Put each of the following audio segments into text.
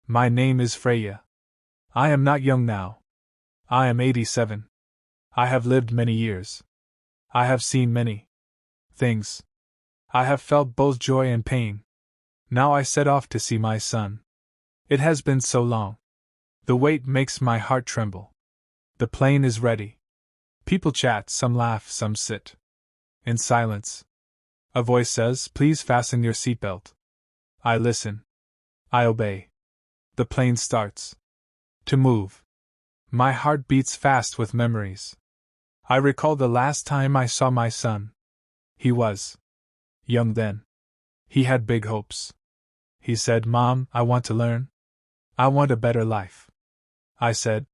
My name is Freya. I am not young now. I am 87. I have lived many years. I have seen many things. I have felt both joy and pain. Now I set off to see my son. It has been so long. The wait makes my heart tremble. The plane is ready. People chat, some laugh, some sit in silence. A voice says, "Please fasten your seatbelt." I listen. I obey. The plane starts to move. My heart beats fast with memories. I recall the last time I saw my son. He was young then. He had big hopes. He said, "Mom, I want to learn. I want a better life." I said,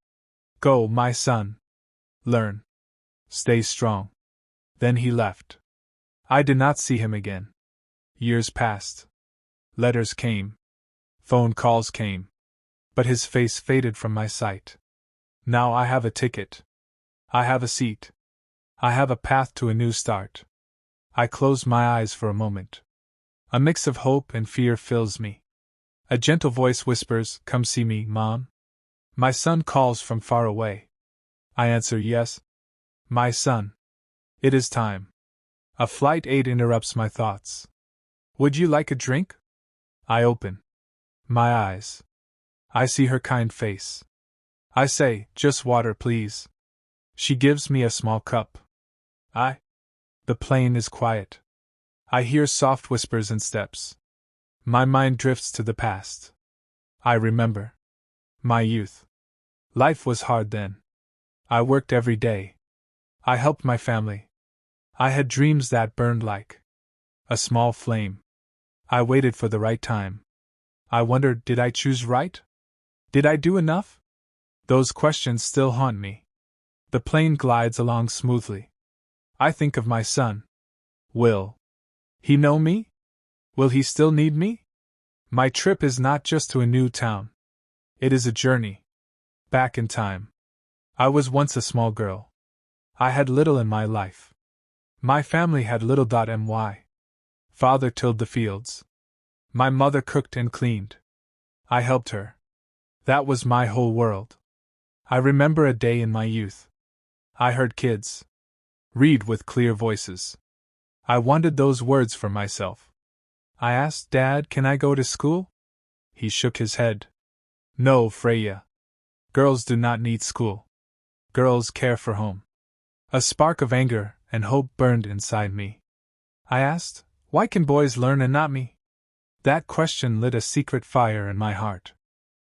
"Go, my son. Learn. Stay strong." Then he left. I did not see him again. Years passed. Letters came. Phone calls came. But his face faded from my sight. Now I have a ticket. I have a seat. I have a path to a new start. I close my eyes for a moment. A mix of hope and fear fills me. A gentle voice whispers, "Come see me, Mom." My son calls from far away. I answer, "Yes, my son. It is time." A flight aide interrupts my thoughts. "Would you like a drink?" I open my eyes. I see her kind face. I say, "Just water, please." She gives me a small cup. The plane is quiet. I hear soft whispers and steps. My mind drifts to the past. I remember my youth. Life was hard then. I worked every day. I helped my family. I had dreams that burned like a small flame. I waited for the right time. I wondered, did I choose right? Did I do enough? Those questions still haunt me. The plane glides along smoothly. I think of my son. Will he know me? Will he still need me? My trip is not just to a new town. It is a journey back in time. I was once a small girl. I had little in my life. My family had little. My father tilled the fields. My mother cooked and cleaned. I helped her. That was my whole world. I remember a day in my youth. I heard kids read with clear voices. I wanted those words for myself. I asked, "Dad, can I go to school?" He shook his head. "No, Freya. Girls do not need school. Girls care for home." A spark of anger and hope burned inside me. I asked, "Why can boys learn and not me?" That question lit a secret fire in my heart.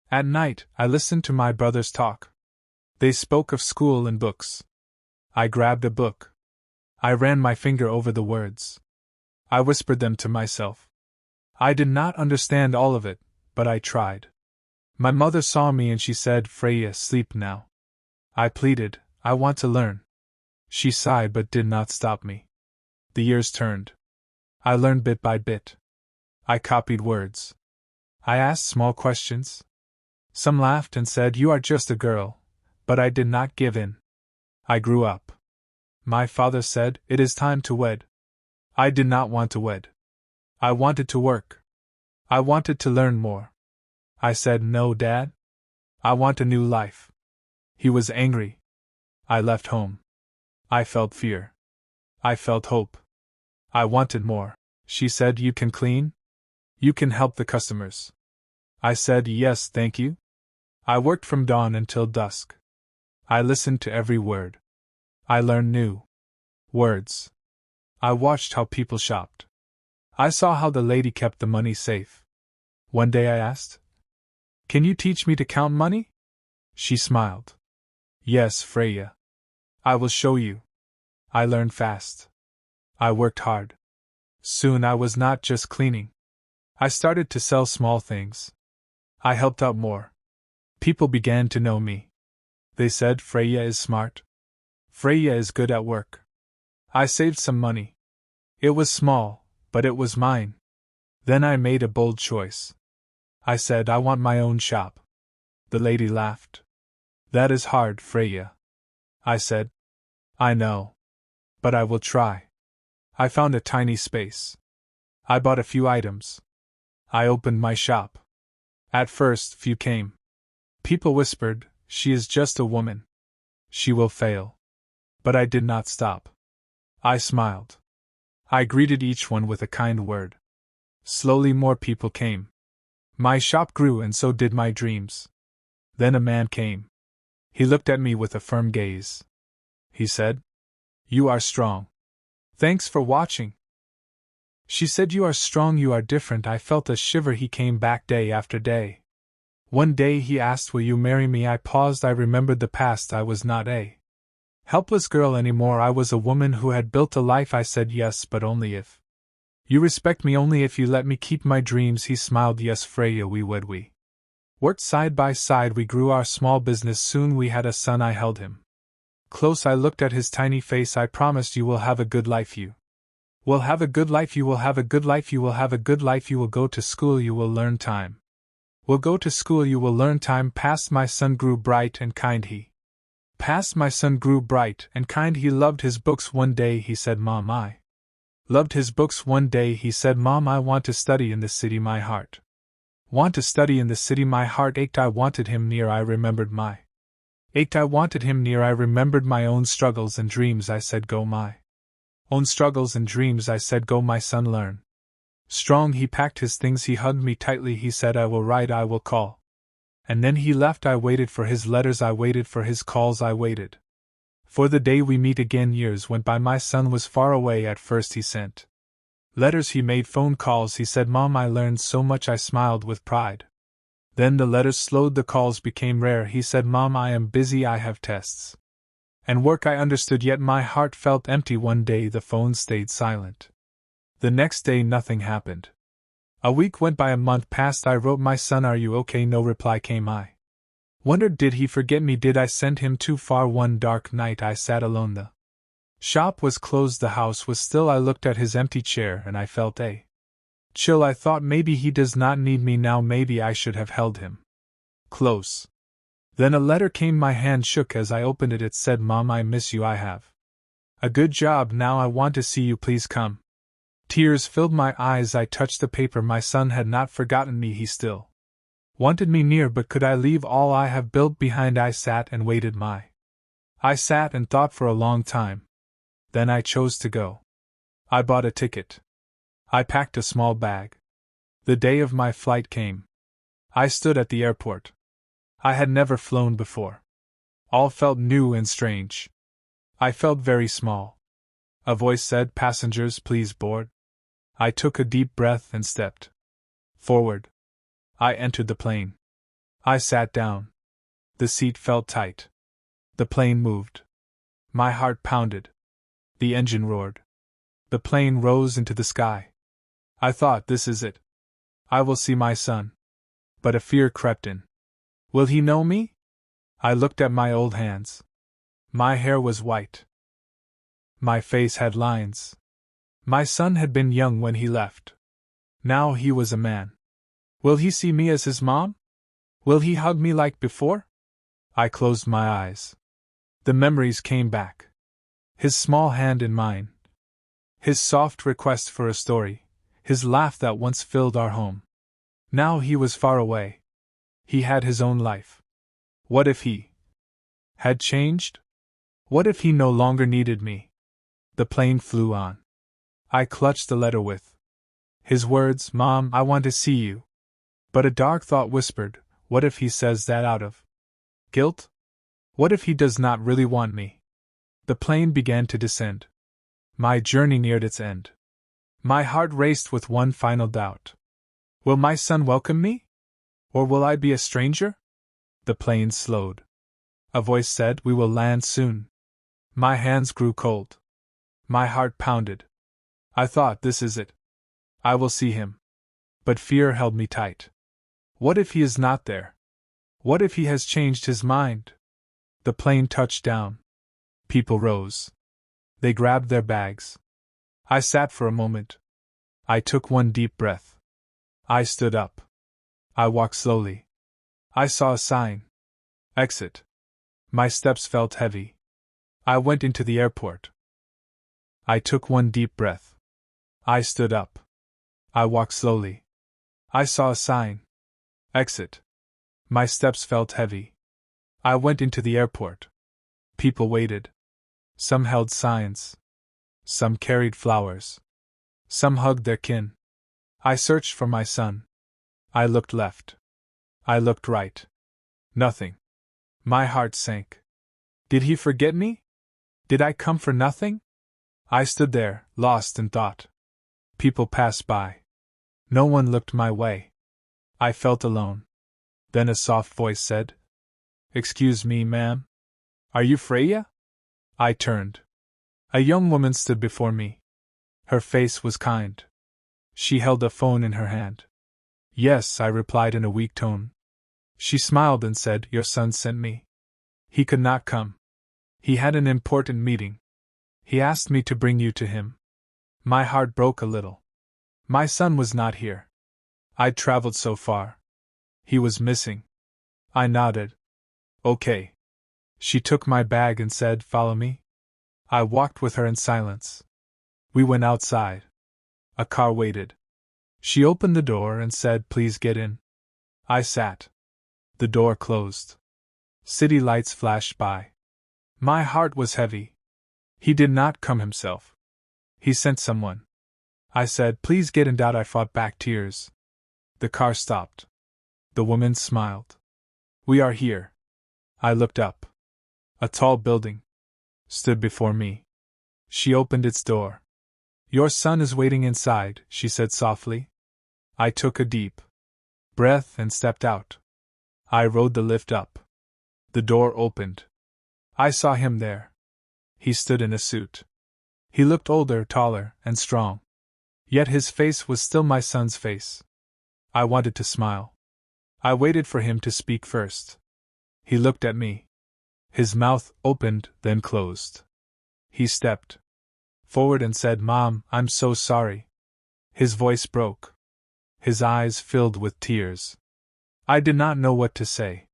At night, I listened to my brothers talk. They spoke of school and books. I grabbed a book. I ran my finger over the words. I whispered them to myself. I did not understand all of it, but I tried. My mother saw me and she said, "Freya, sleep now." I pleaded, "I want to learn." She sighed but did not stop me. The years turned. I learned bit by bit. I copied words. I asked small questions. Some laughed and said, "You are just a girl," but I did not give in. I grew up. My father said, "It is time to wed." I did not want to wed. I wanted to work. I wanted to learn more. I said, "No, Dad. I want a new life." He was angry. I left home. I felt fear. I felt hope. I wanted more. She said, "You can clean? You can help the customers." I said, "Yes, thank you." I worked from dawn until dusk. I listened to every word. I learned new words. I watched how people shopped. I saw how the lady kept the money safe. One day I asked, "Can you teach me to count money?" She smiled. "Yes, Freya. I will show you." I learned fast. I worked hard. Soon I was not just cleaning. I started to sell small things. I helped out more. People began to know me. They said, "Freya is smart. Freya is good at work." I saved some money. It was small, but it was mine. Then I made a bold choice. I said, "I want my own shop." The lady laughed. "That is hard, Freya." I said, "I know. But I will try." I found a tiny space. I bought a few items. I opened my shop. At first, few came. People whispered, "She is just a woman. She will fail." But I did not stop. I smiled. I greeted each one with a kind word. Slowly more people came. My shop grew and so did my dreams. Then a man came. He looked at me with a firm gaze. He said, "You are strong. Thanks for watching." She said, "You are strong, you are different." I felt a shiver. He came back day after day. One day he asked, "Will you marry me?" I paused. I remembered the past. I was not a helpless girl anymore. I was a woman who had built a life. I said yes, but only if you respect me, only if you let me keep my dreams. He smiled. Yes, Freya, we would. We worked side by side. We grew our small business. Soon we had a son. I held him close. I looked at his tiny face. I promised, "You will have a good life. You will have a good life. You will have a good life. You will have a good life. You will go to school. You will learn time. Will go to school. You will learn time." Passed. My son grew bright and kind. He passed. My son grew bright and kind. He loved his books. One day he said, "Mom, I loved his books." One day he said, "Mom, I want to study in the city." My heart want to study in the city. My heart ached. I wanted him near. I remembered my ached. I wanted him near. I remembered my own struggles and dreams. I said, "Go, my own struggles and dreams." I said, "Go, my son, learn strong." He packed his things. He hugged me tightly. He said, "I will write, I will call." And then he left. I waited for his letters. I waited for his calls. I waited for the day we meet again. Years went by. My son was far away. At first he sent letters. He made phone calls. He said, "Mom, I learned so much." I smiled with pride. Then the letters slowed. The calls became rare. He said, "Mom, I am busy. I have tests and work." I understood, yet my heart felt empty. One day the phone stayed silent. The next day nothing happened. A week went by. A month passed. I wrote, "My son, are you okay?" No reply came. I wondered, did he forget me? Did I send him too far? One dark night I sat alone. The shop was closed. The house was still. I looked at his empty chair and I felt a chill. I thought, maybe he does not need me now. Maybe I should have held him close. Then a letter came. My hand shook as I opened it. It said, "Mom, I miss you. I have a good job now. I want to see you. Please come." Tears filled my eyes. I touched the paper. My son had not forgotten me. He still wanted me near, but could I leave all I have built behind? I sat and waited. I sat and thought for a long time. Then I chose to go. I bought a ticket. I packed a small bag. The day of my flight came. I stood at the airport. I had never flown before. All felt new and strange. I felt very small. A voice said, "Passengers, please board." I took a deep breath and stepped forward. I entered the plane. I sat down. The seat felt tight. The plane moved. My heart pounded. The engine roared. The plane rose into the sky. I thought, this is it. I will see my son. But a fear crept in. Will he know me? I looked at my old hands. My hair was white. My face had lines. My son had been young when he left. Now he was a man. Will he see me as his mom? Will he hug me like before? I closed my eyes. The memories came back. His small hand in mine. His soft request for a story. His laugh that once filled our home. Now he was far away. He had his own life. What if he had changed? What if he no longer needed me? The plane flew on. I clutched the letter with his words, "Mom, I want to see you." But a dark thought whispered, what if he says that out of guilt? What if he does not really want me? The plane began to descend. My journey neared its end. My heart raced with one final doubt. Will my son welcome me? Or will I be a stranger? The plane slowed. A voice said, "We will land soon." My hands grew cold. My heart pounded. I thought, this is it. I will see him. But fear held me tight. What if he is not there? What if he has changed his mind? The plane touched down. People rose. They grabbed their bags. I sat for a moment. I took one deep breath. I stood up. I walked slowly. I saw a sign. Exit. My steps felt heavy. I went into the airport. I took one deep breath. I stood up. I walked slowly. I saw a sign. Exit. My steps felt heavy. I went into the airport. People waited. Some held signs. Some carried flowers. Some hugged their kin. I searched for my son. I looked left. I looked right. Nothing. My heart sank. Did he forget me? Did I come for nothing? I stood there, lost in thought. People passed by. No one looked my way. I felt alone. Then a soft voice said, "Excuse me, ma'am. Are you Freya?" I turned. A young woman stood before me. Her face was kind. She held a phone in her hand. "Yes," I replied in a weak tone. She smiled and said, "Your son sent me. He could not come. He had an important meeting. He asked me to bring you to him." My heart broke a little. My son was not here. I'd traveled so far. He was missing. I nodded. "Okay." She took my bag and said, "Follow me." I walked with her in silence. We went outside. A car waited. She opened the door and said, "Please get in." I sat. The door closed. City lights flashed by. My heart was heavy. He did not come himself. He sent someone. I said, "Please get in." I fought back tears. The car stopped. The woman smiled. "We are here." I looked up. A tall building stood before me. She opened its door. "Your son is waiting inside," she said softly. I took a deep breath and stepped out. I rode the lift up. The door opened. I saw him there. He stood in a suit. He looked older, taller, and strong. Yet his face was still my son's face. I wanted to smile. I waited for him to speak first. He looked at me. His mouth opened, then closed. He stepped forward and said, "Mom, I'm so sorry." His voice broke. His eyes filled with tears. I did not know what to say.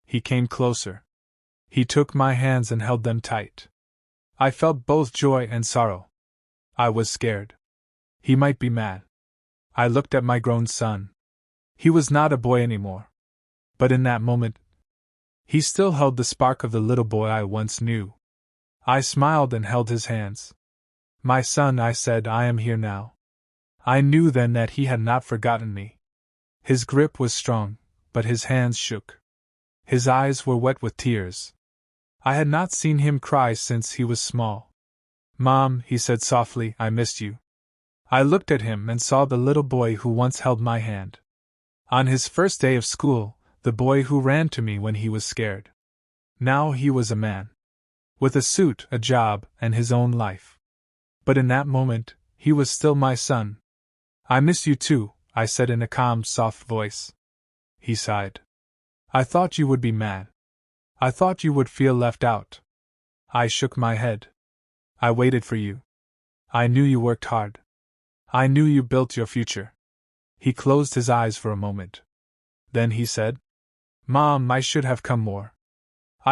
He came closer. He took my hands and held them tight. I felt both joy and sorrow. I was scared. He might be mad. I looked at my grown son. He was not a boy anymore. But in that moment, he still held the spark of the little boy I once knew. I smiled and held his hands. "My son," I said, "I am here now." I knew then that he had not forgotten me. His grip was strong, but his hands shook. His eyes were wet with tears. I had not seen him cry since he was small. "Mom," he said softly, "I missed you." I looked at him and saw the little boy who once held my hand. On his first day of school, the boy who ran to me when he was scared. Now he was a man. With a suit, a job, and his own life. But in that moment, he was still my son. "I miss you too," I said in a calm, soft voice. He sighed. "I thought you would be mad. I thought you would feel left out." I shook my head. "I waited for you. I knew you worked hard. I knew you built your future." He closed his eyes for a moment. Then he said, "Mom, I should have come more.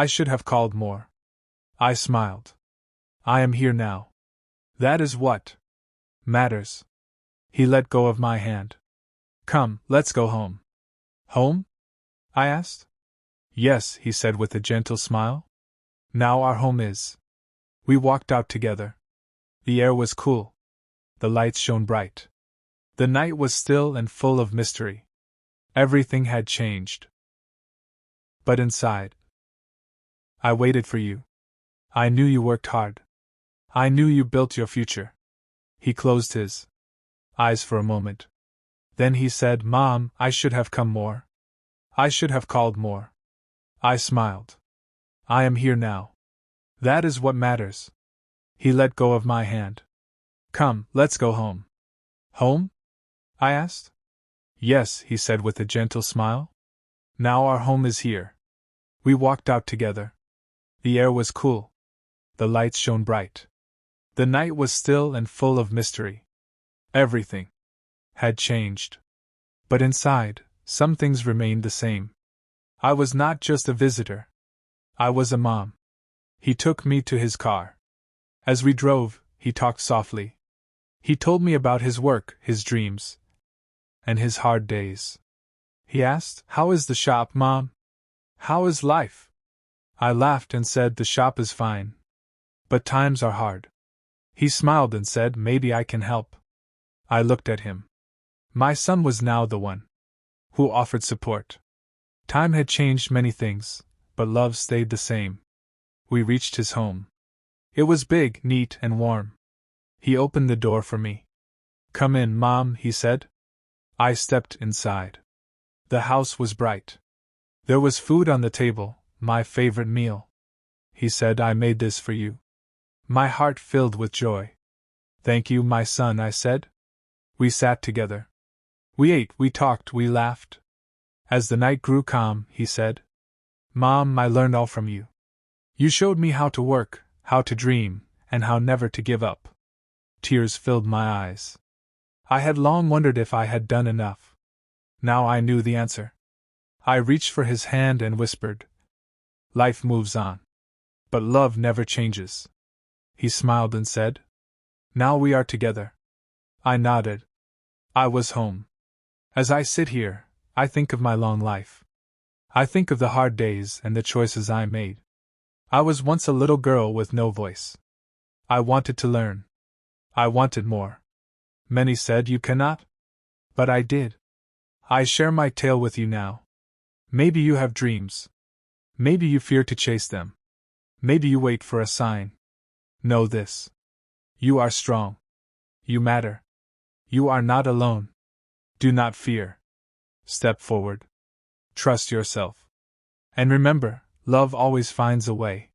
I should have called more." I smiled. "I am here now. That is what matters." He let go of my hand. "Come, let's go home." "Home?" I asked. "Yes," he said with a gentle smile. "Now our home is." We walked out together. The air was cool. The lights shone bright. The night was still and full of mystery. Everything had changed. But inside, I waited for you. I knew you worked hard. I knew you built your future. He closed his eyes for a moment. Then he said, "Mom, I should have come more. I should have called more." I smiled. "I am here now. That is what matters." He let go of my hand. "Come, let's go home." "Home?" I asked. "Yes," he said with a gentle smile. "Now our home is here." We walked out together. The air was cool. The lights shone bright. The night was still and full of mystery. Everything had changed. But inside, some things remained the same. I was not just a visitor. I was a mom. He took me to his car. As we drove, he talked softly. He told me about his work, his dreams, and his hard days. He asked, "How is the shop, Mom? How is life?" I laughed and said, "The shop is fine. But times are hard." He smiled and said, "Maybe I can help." I looked at him. My son was now the one who offered support. Time had changed many things, but love stayed the same. We reached his home. It was big, neat, and warm. He opened the door for me. "Come in, Mom," he said. I stepped inside. The house was bright. There was food on the table, my favorite meal. He said, "I made this for you." My heart filled with joy. "Thank you, my son," I said. We sat together. We ate, we talked, we laughed. As the night grew calm, he said, "Mom, I learned all from you. You showed me how to work, how to dream, and how never to give up." Tears filled my eyes. I had long wondered if I had done enough. Now I knew the answer. I reached for his hand and whispered, "Life moves on. But love never changes." He smiled and said, "Now we are together." I nodded. I was home. As I sit here, I think of my long life. I think of the hard days and the choices I made. I was once a little girl with no voice. I wanted to learn. I wanted more. Many said, "You cannot." But I did. I share my tale with you now. Maybe you have dreams. Maybe you fear to chase them. Maybe you wait for a sign. Know this. You are strong. You matter. You are not alone. Do not fear. Step forward. Trust yourself. And remember, love always finds a way.